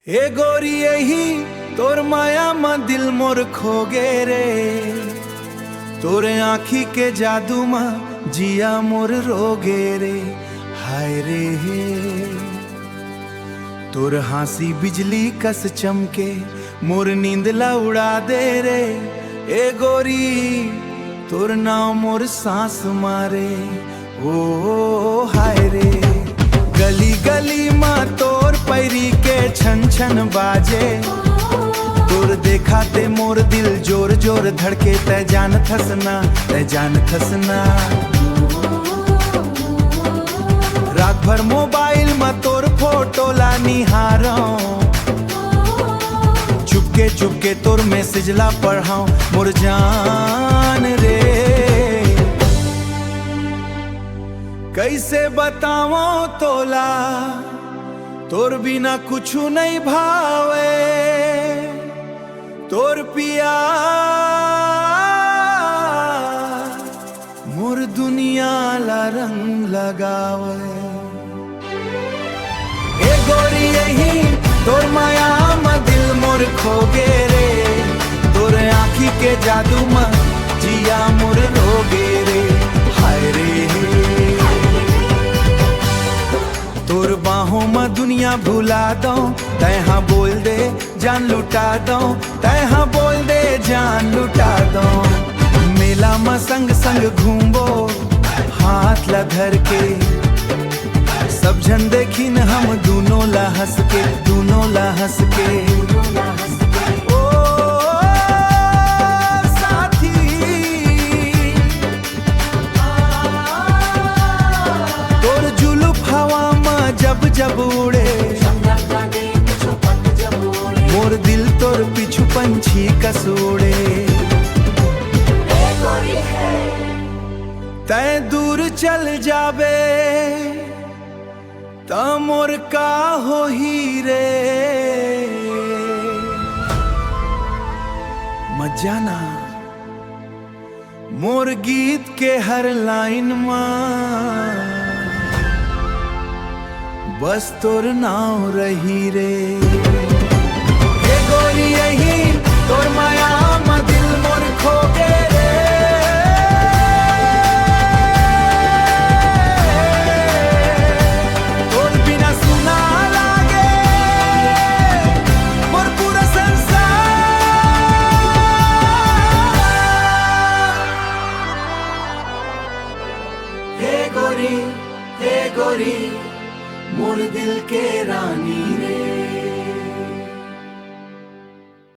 ए गोरी यही तोर माया में दिल मोर खो गे रे, तोरे आँखी के जादू में जिया मोर रोगे रे। हाय रे तोर हंसी बिजली कस चमके मोर नींद ला उड़ा दे रे। ए गोरी तोर नाम मोर सांस मारे ओ हाय रे। गली गली में तोर पैरी के छन छन बाजे, तोर देखा ते मोर दिल जोर जोर धड़के। तै जान थसना तै जान थसना, रात भर मोबाइल में तोर फोटो ला निहारो, चुपके चुपके तोर मैसेज ला पढ़ाऊं मोर जान रे। कैसे बतावो तोला तोर बिना कुछु नहीं भावे, तोर पिया मोर दुनिया ला रंग लगावे। ए गोरी यही तोर माया में दिल मोर खो गे रे, तोर आँखी के जादू में जिया मोर रोगे रे। हाय रे तोर बाहों में दुनिया भुला दो, तै हाँ बोल दे जान लुटा दो, तै हाँ बोल दे जान लुटा दो। मेला में संग संग घूमबो हाथ ला धर के, सब जन देखी न हम दोनों ला हंस के, दोनों ला हंस के। ओ साथी तोर जुलूफ हवा में जब जब उड़े, मोर दिल तोर पिछु पंछी कस उड़े। तै दूर चल जाबे त मोर का हो ही रे। मत जाना मोर गीत के हर लाइन में बस तोर नाव रही रे।